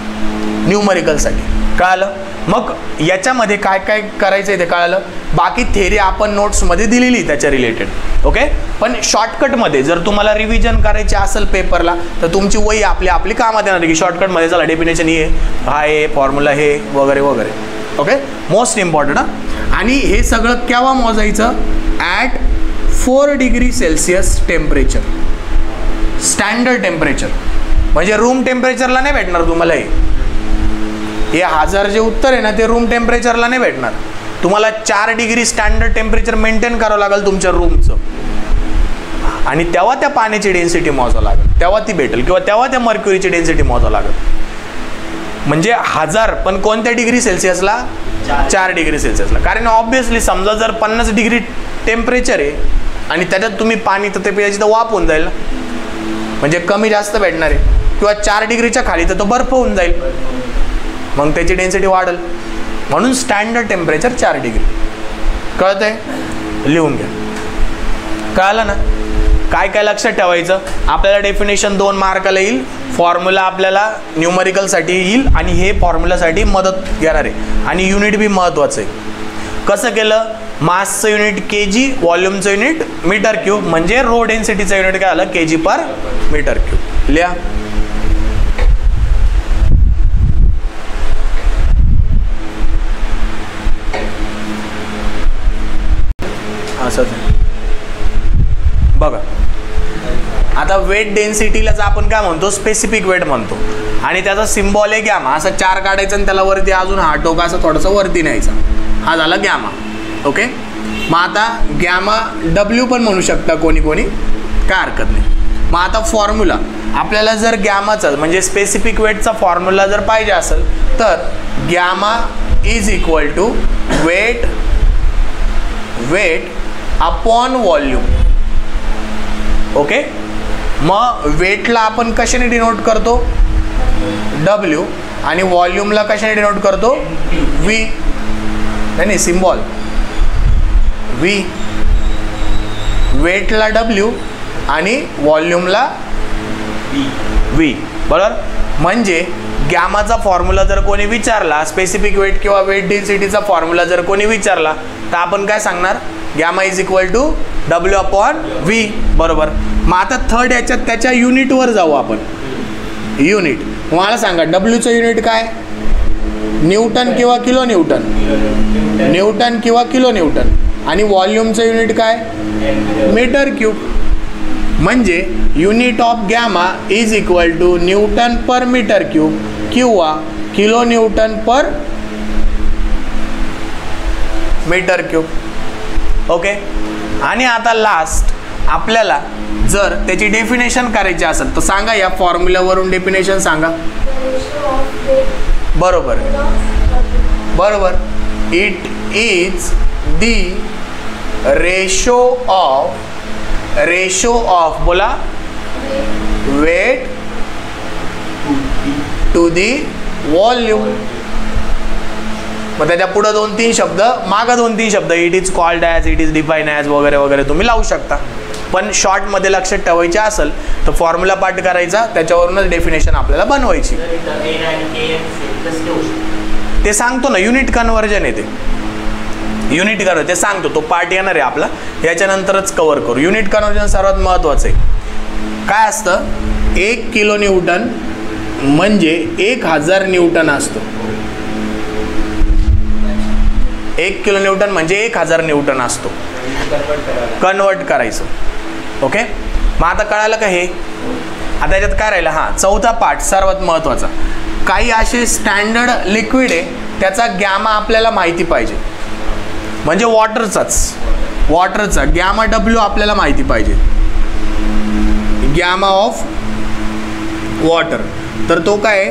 न्यूमरिकलसाठी, कळालं. मग याच्यामध्ये काय काय करायचं आहे ते कळालं. बाकी थेरी आपण नोट्समध्ये दिलेली त्याच्या रिलेटेड, ओके. पण शॉर्टकटमध्ये जर तुम्हाला रिव्हिजन करायची असेल पेपरला, तर तुमची वही आपली कामात येणार की शॉर्टकटमध्ये चला डेफिनेशन हे, हा हे फॉर्म्युला हे वगैरे वगैरे, ओके. Most important. आणि हे सगळं केव्हा मोजायचं? At 4 degree Celsius temperature, standard temperature, म्हणजे रूम टेम्परेचरला नाही भेटणार तुम्हाला हे 1000 जे उत्तर आहे ना, ते रूम टेम्परेचरला नाही भेटणार तुम्हाला. 4 डिग्री स्टँडर्ड टेम्परेचर मेंटेन करावं लागेल तुमच्या रूमचं, आणि तेव्हा त्या पाण्याची डेन्सिटी मोजावं लागेल, तेव्हा ती भेटेल, किंवा तेव्हा त्या मर्क्युरीची डेन्सिटी मोजावं लागेल. म्हणजे 1000 पण कोणत्या डिग्री सेल्सिअसला? 4 डिग्री सेल्सिअसला. कारण ऑब्विसली समजा जर 50 डिग्री टेम्परेचर आहे आणि त्याच्यात तुम्ही पाणी, तर ते प्यायची तर वाफ होऊन जाईल, म्हणजे कमी जास्त भेटणार आहे. किंवा 4 डिग्रीच्या खाली तर तो बर्फ होऊन जाईल, मग त्याची डेन्सिटी वाढेल. म्हणून स्टँडर्ड टेम्परेचर 4 डिग्री. कळतंय? लिहून घ्या. कळलं ना? काय काय लक्षात ठेवायचं? आपल्याला डेफिनेशन 2 मार्काला येईल, फॉर्म्युला आपल्याला न्यूमरिकलसाठी येईल, आणि हे फॉर्म्युलासाठी मदत घेणार आहे. आणि युनिट बी महत्त्वाचं आहे. कसं केलं? मासचं युनिट kg, व्हॉल्यूमचं युनिट मीटर क्यूब, म्हणजे रो डेन्सिटीचं युनिट काय आलं? kg per metre cube. लिहा. असंच बघा. आता वेट डेन्सिटीलाच आपण काय म्हणतो, स्पेसिफिक वेट म्हणतो, आणि त्याचा सिम्बॉल आहे गॅमा. असं 4 काढायचं आणि त्याला वरती अजून हा टोका असं थोडंसं वरती न्यायचा, हा झाला गॅमा. ओके, मग आता गॅमा डब्ल्यू पण म्हणू शकता कोणी कोणी, काय हरकत नाही. मग आता फॉर्म्युला आपल्याला जर गॅमाचा म्हणजे स्पेसिफिक वेटचा फॉर्म्युला जर पाहिजे असेल तर gamma is equal to weight upon volume. Okay, मग वेटला आपण कशाने डिनोट करतो, डब्ल्यू, आणि व्हॉल्यूमला कशाने डिनोट करतो, व्ही. नाही, सिम्बॉल व्ही. वेटला डब्ल्यू आणि व्हॉल्यूमला व्ही. बरोबर, म्हणजे गॅमाचा फॉर्म्युला जर कोणी विचारला, स्पेसिफिक वेट किंवा वेट डेन्सिटीचा फॉर्म्युला जर कोणी विचारला तर आपण काय सांगणार, gamma is equal to W upon V. बरोबर. मग आता थर्ड याच्यात त्याच्या युनिटवर जाऊ आपण. युनिट मला सांगा, डब्ल्यूचं युनिट काय, न्यूटन किंवा किलो न्यूटन, न्यूटन किंवा किलो न्यूटन, आणि व्हॉल्यूमचं युनिट काय, मीटर क्यूब. म्हणजे unit of gamma is equal to newton per metre cube किंवा kilo newton per metre cube. Okay, आणि आता लास्ट आपल्याला जर त्याची डेफिनेशन करायची असेल तर सांगा, या फॉर्म्युलावरून डेफिनेशन सांगा. बरोबर बरोबर, it is the ratio of बोला वेट टू दी व्हॉल्यूम. मग त्याच्या पुढे 2-3 शब्द, मागं 2-3 शब्द, it is called as, it is define as वगैरे वगैरे तुम्ही लावू शकता. पण शॉर्टमध्ये लक्षात ठेवायचे असेल तर फॉर्म्युला पाठ करायचा, त्याच्यावरूनच डेफिनेशन आपल्याला बनवायची. ते सांगतो ना, युनिट कन्व्हर्जन येते, युनिट कन्व्हर्जन ते सांगतो, तो पार्ट येणार आहे आपला, याच्यानंतरच कव्हर करू. युनिट कन्व्हर्जन सर्वात महत्त्वाचं आहे. काय असतं, 1 किलो न्यूटन म्हणजे 1000 न्यूटन असतो. 1 किलो न्यूटन म्हणजे 1000 न्यूटन असतो. कन्वर्ट करायचं. ओके, मग आता कळालं का हे. आता याच्यात काय राहिलं, हां, चौथा पार्ट सर्वात महत्त्वाचा. काही असे स्टँडर्ड लिक्विड आहे त्याचा गॅमा आपल्याला माहिती पाहिजे, म्हणजे वॉटरचा गॅमा डब्ल्यू आपल्याला माहिती पाहिजे, गॅमा ऑफ वॉटर. तर तो काय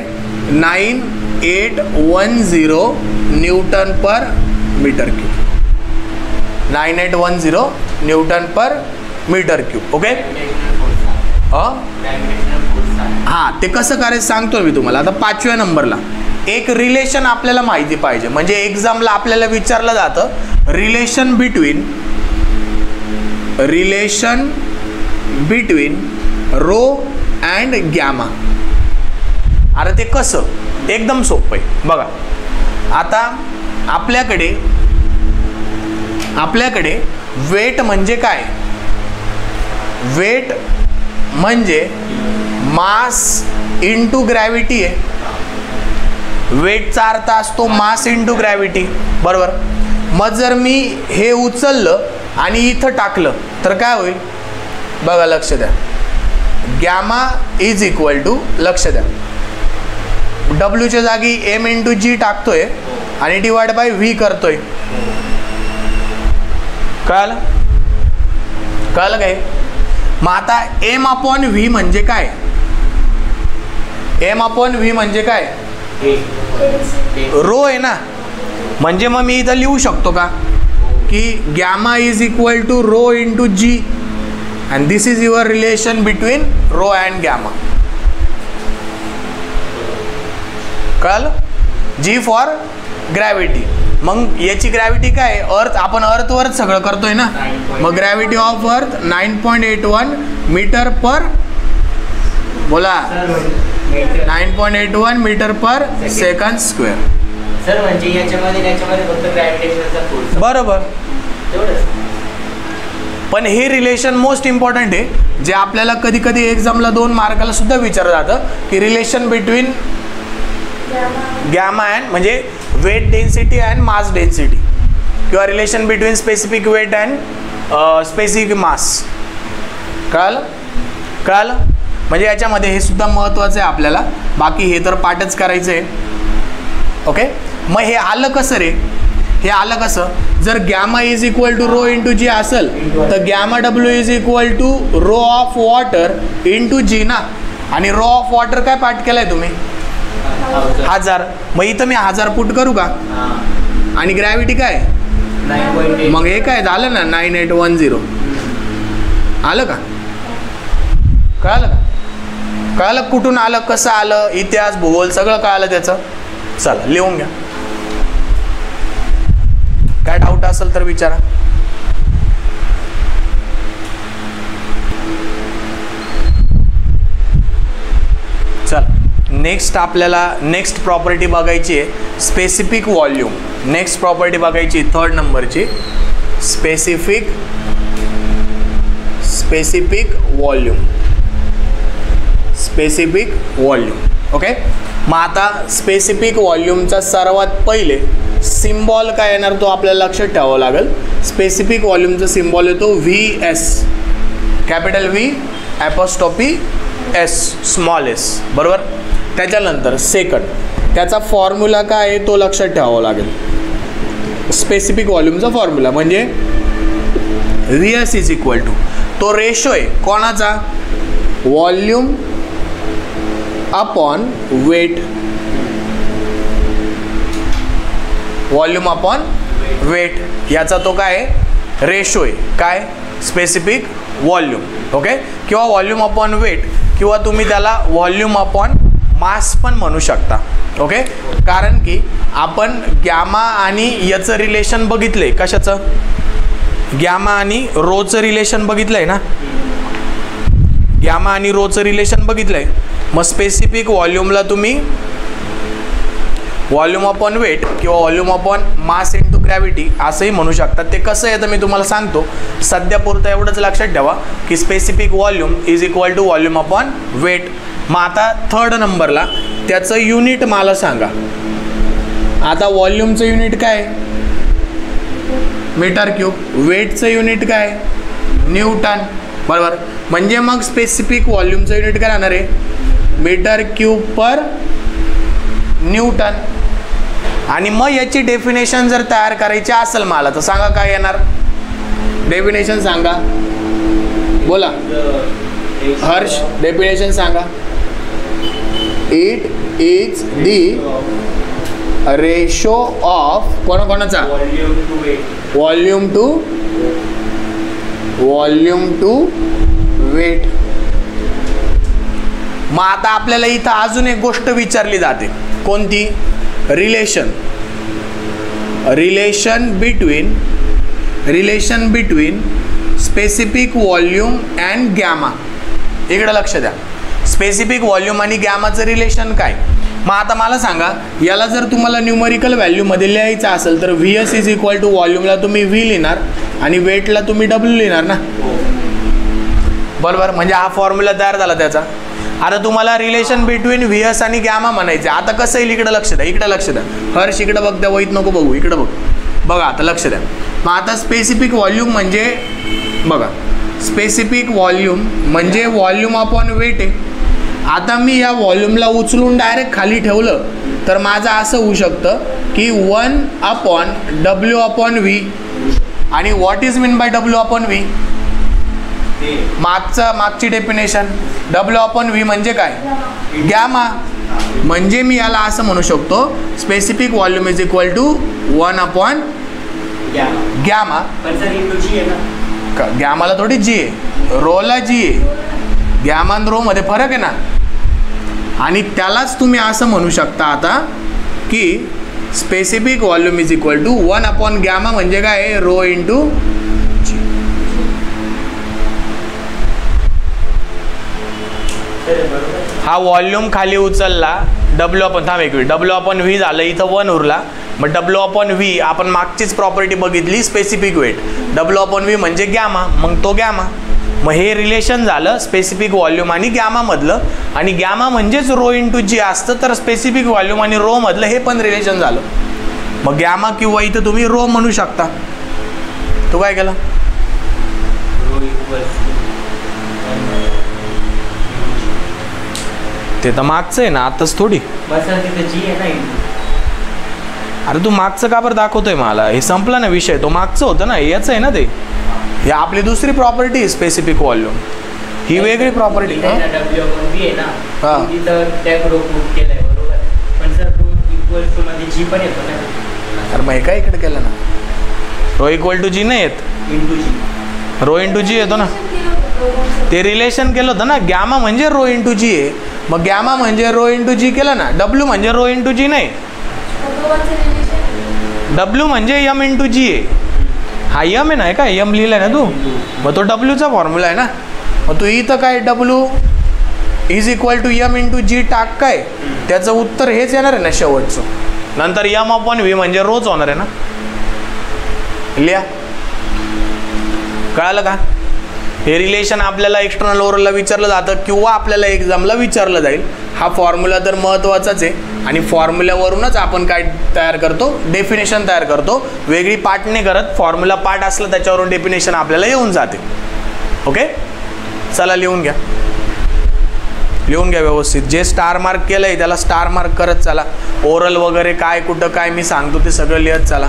9810 Newton per metre cube, 9810 Newton per metre cube. Okay, हां, ते कसं करायचं सांगतो मी तुम्हाला. आता 5व्या नंबरला एक रिलेशन आपल्याला माहिती पाहिजे, म्हणजे एक्झामला आपल्याला विचारलं जातं relation between rho and gamma. अरे ते कसं, एकदम सोपं आहे बघा. आता आपल्याकडे वेट म्हणजे काय, वेट म्हणजे मास इंटू ग्रॅव्हिटी आहे. वेटचा अर्थ असतो मास इंटू ग्रॅव्हिटी. बरोबर. मग जर मी हे उचललं आणि इथं टाकलं तर काय होईल बघा, लक्ष द्या. गॅमा इज इक्वल टू, लक्ष द्या, डब्ल्यूच्या जागी एम इंटू जी टाकतोय आणि डिवाइड बाय व्ही करतोय. कळालं काय. मग आता एम अपॉन व्ही म्हणजे काय, एम अपॉन व्ही म्हणजे काय, रो आहे ना. म्हणजे मग मी इथं लिहू शकतो का की gamma is equal to rho into g, and this is your relation between rho and gamma. कळलं. G for gravity. मग याची ग्रॅव्हिटी काय, अर्थ, आपण अर्थवरच सगळं करतोय ना. मग ग्रॅव्हिटी ऑफ अर्थ 9.81 मीटर पर, बोला 9.81 मीटर पर सेकंड स्क्वेअर. सर म्हणजे याच्यामध्ये फक्त ग्रॅव्हिटेशनचा फोर्स. बरोबर. पण हे रिलेशन मोस्ट इम्पॉर्टंट आहे, जे आपल्याला कधी कधी एक्झामला 2 मार्काला सुद्धा विचारलं जातं की रिलेशन बिटवीन गॅमा अँड म्हणजे weight density and mass density, किंवा relation between specific weight and specific mass. कळालं. कळालं? म्हणजे याच्यामध्ये हे सुद्धा महत्त्वाचं आहे आपल्याला, बाकी हे तर पाठच करायचं आहे. ओके, मग हे आलं कसं रे? हे आलं कसं? जर gamma is equal to rho into g असेल तर gamma W is equal to rho of water into g ना. आणि रो ऑफ वॉटर काय पाठ केलाय तुम्ही? 1000. मग इथं मी 1000 पुट करू का? आणि ग्रॅव्हिटी काय? 9.8. मग हे काय झालं ना 9810. आलं का? कळालं का? कळालं कुठून आलं, कसं आलं, इतिहास भूगोल सगळं कळालं त्याचं. चला लिहून घ्या. काय डाऊट असेल तर विचारा. चल नेक्स्ट आपल्याला नेक्स्ट प्रॉपर्टी बघायची आहे स्पेसिफिक व्हॉल्यूम. नेक्स्ट प्रॉपर्टी बघायची 3rd नंबरची specific volume. Specific volume. Okay, मग आता स्पेसिफिक व्हॉल्यूमचा सर्वात पहिले सिम्बॉल काय येणार तो आपल्याला लक्षात ठेवावं लागेल. स्पेसिफिक व्हॉल्यूमचा सिम्बॉल येतो VS, capital V apostrophe S small s, बरोबर. त्याच्यानंतर सेकंड त्याचा फॉर्म्युला काय आहे तो लक्षात ठेवावा लागेल. स्पेसिफिक व्हॉल्यूमचा फॉर्म्युला म्हणजे VS इज इक्वल टू, तो रेशो आहे कोणाचा? Volume upon weight. Volume upon weight याचा तो काय आहे? रेशो आहे. काय? Specific volume. ओके, किंवा व्हॉल्यूम अपॉन वेट, किंवा तुम्ही त्याला व्हॉल्यूम अपॉन मास पण म्हणू शकता. ओके, कारण की आपण गॅमा आणि याचं रिलेशन बघितलंय. कशाचं? गॅमा आणि रोचं रिलेशन बघितलंय ना. गॅमा आणि रोचं रिलेशन बघितलंय. मग स्पेसिफिक व्हॉल्यूमला तुम्ही व्हॉल्यूम अपॉन वेट किंवा volume upon mass into gravity असंही म्हणू शकतात. ते कसं आहे तर मी तुम्हाला सांगतो. सध्या पुरतं एवढंच लक्षात ठेवा की specific volume is equal to volume upon weight. मग आता 3rd नंबरला त्याचं युनिट मला सांगा. आता व्हॉल्यूमचं युनिट काय? Metre cube. वेटचं युनिट काय? न्यूटन, बरोबर. म्हणजे मग स्पेसिफिक व्हॉल्यूमचं युनिट काय राहणार आहे? Metre cube per newton. आणि मग याची डेफिनेशन जर तयार करायची असेल मला तर सांगा काय येणार? डेफिनेशन सांगा, बोला हर्ष. डेफिनेशन सांगा. It is the ratio of कोणाचा? Volume to weight. मग आता आपल्याला इथं अजून एक गोष्ट विचारली जाते. कोणती? Relation between specific volume and gamma. इकडे लक्ष द्या. स्पेसिफिक व्हॉल्यूम आणि गॅमाचं रिलेशन काय? मग आता मला सांगा, याला जर तुम्हाला न्यूमरिकल व्हॅल्यूमध्ये लिहायचं असेल तर VS इज इक्वल टू व्हॉल्यूमला तुम्ही V लिहिणार आणि वेटला तुम्ही W लिहिणार ना, बरोबर. म्हणजे हा फॉर्म्युला तयार झाला त्याचा. आता तुम्हाला रिलेशन बिटवीन VS आणि गॅमा म्हणायचं. आता कसं येईल? इकडे लक्ष द्या, इकडे लक्ष द्या. हर्ष इकडे बघ, त्या वहीत नको बघू, इकडे बघ. बघा आता लक्ष द्या. मग आता स्पेसिफिक व्हॉल्यूम म्हणजे बघा, स्पेसिफिक व्हॉल्यूम म्हणजे व्हॉल्यूम अपॉन वेट आहे. आता मी या व्हॉल्यूमला उचलून डायरेक्ट खाली ठेवलं तर माझं असं होऊ शकतं की 1/W/V. आणि what is mean by W/V? मागची डेफिनेशन W/V म्हणजे काय? गॅमा. म्हणजे मी याला असं म्हणू शकतो specific volume is equal to 1/गॅमा. गॅमाला थोडी जी आहे, रोला जी आहे. गॅमा आणि रो मध्ये फरक आहे ना. आणि त्यालाच तुम्ही असं म्हणू शकता आता की specific volume is equal to 1/गॅमा म्हणजे काय? Rho into g. हा व्हॉल्यूम खाली उचलला W/V झालं, इथं 1 उरला. मग W/V आपण मागचीच प्रॉपर्टी बघितली स्पेसिफिक वेट. W/V म्हणजे गॅमा, मग तो गॅमा. मग हे रिलेशन झालं स्पेसिफिक व्हॉल्यूम आणि गॅमा मधलं. आणि गॅमा म्हणजेच रो इंटू जी असतं, तर स्पेसिफिक व्हॉल्यूम आणि रो मधलं हे पण रिलेशन झालं. मग गॅमा किंवा इथं तुम्ही रो म्हणू शकता. तो काय केला? ते तर मागचं आहे ना, आताच थोडी. बस सर तिथे जी आहे ना इंटू. अरे तू मागचं का बरं दाखवतोय मला? हे संपला ना विषय, तो मागचं होतं ना, याचं आहे ना ते. ही आपली दुसरी प्रॉपर्टी स्पेसिफिक व्हॉल्यूम, ही वेगळी प्रॉपर्टी. डब्ल्यू आपण बी आहे ना, हां. तिथं टॅग रो प्रूफ केलंय बरोबर. पण सर रो इक्वल टू मध्ये जी पण येतो ना. अरे मग हे काय इकडे केलं ना, रो इक्वल टू जी नाही येत, इंटू जी. रो इंटू जी येतो ना. ते रिलेशन केलं होतं ना, गॅमा म्हणजे रो इंटू जी आहे, मग गॅमा म्हणजे रो इंटू जी केलं ना. डब्ल्यू म्हणजे रो इंटू जी नाही, डब्ल्यू म्हणजे यम इंटू जी आहे. हा यम आहे ना, काय यम लिहिलं आहे ना तू, मग तो डब्ल्यूचा फॉर्म्युला आहे ना. मग तू इथं काय W is equal to M into g टाक, काय त्याचं उत्तर हेच येणार आहे ना शेवटचं. नंतर यम अपॉन व्ही म्हणजे रोज होणार आहे ना. लिहा, कळालं का? हे रिलेशन आपल्याला एक्सटर्नल ओरलला विचारलं जातं किंवा आपल्याला एक्झामला विचारलं जाईल. हा फॉर्म्युला तर महत्त्वाचाच आहे आणि फॉर्म्युल्यावरूनच आपण काय तयार करतो, डेफिनेशन तयार करतो. वेगळी पार्ट नाही करत, फॉर्म्युला पार्ट असलं त्याच्यावरून डेफिनेशन आपल्याला येऊन जाते. ओके, चला लिहून घ्या, लिहून घ्या व्यवस्थित. जे स्टार मार्क केलं आहे त्याला स्टार मार्क करत चला. ओरल वगैरे काय कुठं काय मी सांगतो ते सगळं लिहत चला.